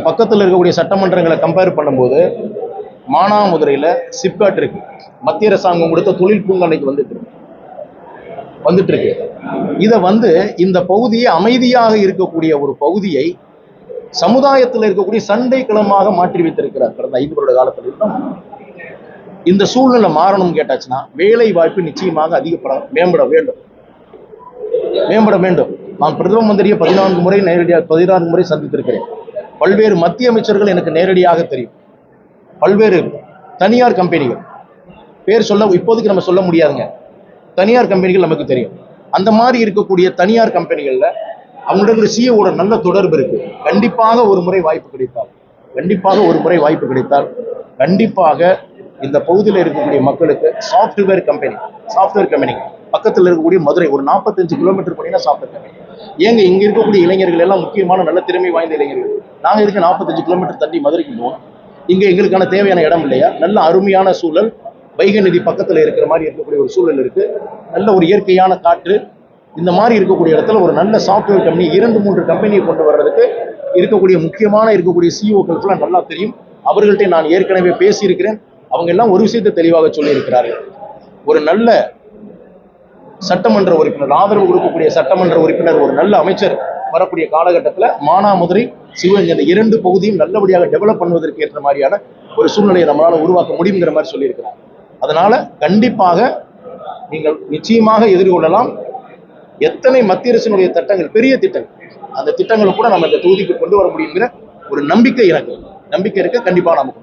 பக்கத்தில் இருக்கக்கூடிய சட்டமன்றங்களை கம்பேர் பண்ணும்போது மானாமதுரையில் சிப்காட் இருக்கு, மத்திய அரசாங்கம் கொடுத்த தொழில் பூங்கானைக்கு வந்துட்டு இருக்கு. இதை இந்த பகுதியை அமைதியாக இருக்கக்கூடிய ஒரு பகுதியை சமுதாயத்தில் இருக்கக்கூடிய சண்டை களமாக மாற்றி வைத்திருக்கிறார் கடந்த 5 வருட காலத்தில் தான். இந்த சூழ்நிலை மாறணும் கேட்டாச்சுன்னா வேலை வாய்ப்பு நிச்சயமாக மேம்பட வேண்டும். நான் பிரதம மந்திரியை 14 முறை சந்தித்திருக்கிறேன். பல்வேறு மத்திய அமைச்சர்கள் எனக்கு நேரடியாக தெரியும். பல்வேறு தனியார் கம்பெனிகள் பேர் இப்போதைக்கு நம்ம சொல்ல முடியாதுங்க. தனியார் கம்பெனிகள் நமக்கு தெரியும். அந்த மாதிரி இருக்கக்கூடிய தனியார் கம்பெனிகள்ல அவங்களோட சிஓட நல்ல தொடர்பு இருக்கு. கண்டிப்பாக ஒரு முறை வாய்ப்பு கிடைத்தால் கண்டிப்பாக இந்த பகுதியில் இருக்கக்கூடிய மக்களுக்கு சாஃப்ட்வேர் கம்பெனி பக்கத்தில் இருக்கக்கூடிய மதுரை ஒரு 45 கிலோமீட்டர் போனீங்கன்னா சாஃப்ட்வேர் கம்பெனி. ஏங்க இங்க இருக்கக்கூடிய இளைஞர்கள் எல்லாம் முக்கியமான நல்ல திறமை வாய்ந்த இளைஞர்கள். நாங்க இருக்க 45 கிலோமீட்டர் தள்ளி மதுரைக்கு போவோம். இங்க எங்களுக்கான தேவையான இடம் இல்லையா? நல்ல அருமையான சூழல், வைகை நதி பக்கத்துல இருக்கிற மாதிரி இருக்கக்கூடிய ஒரு சூழல் இருக்கு. நல்ல ஒரு இயற்கையான காற்று. இந்த மாதிரி இருக்கக்கூடிய இடத்துல ஒரு நல்ல சாஃப்ட்வேர் கம்பெனி 2-3 கம்பெனியை கொண்டு வர்றதுக்கு இருக்கக்கூடிய சிஓக்களுக்கு நல்லா தெரியும். அவர்கள்ட்ட நான் ஏற்கனவே பேசியிருக்கிறேன். அவங்க எல்லாம் ஒரு விஷயத்தை தெளிவாக சொல்லி இருக்கிறார்கள். ஒரு நல்ல சட்டமன்ற உறுப்பினர், ஆதரவு கொடுக்கக்கூடிய சட்டமன்ற உறுப்பினர், ஒரு நல்ல அமைச்சர் வரக்கூடிய காலகட்டத்தில் மானாமதுரை, சிவகங்கை இந்த 2 பகுதியும் நல்லபடியாக டெவலப் பண்ணுவதற்கு ஏற்ற மாதிரியான ஒரு சூழ்நிலையை நம்மளால உருவாக்க முடியுங்கிற மாதிரி சொல்லியிருக்கிறார். அதனால கண்டிப்பாக நீங்கள் நிச்சயமாக எதிர்கொள்ளலாம். எத்தனை மத்திய அரசினுடைய திட்டங்கள், பெரிய திட்டங்கள், அந்த திட்டங்களை கூட நம்ம இந்த தொகுதிக்கு கொண்டு வர முடியுங்கிற ஒரு நம்பிக்கை இருக்க. கண்டிப்பா நமக்கு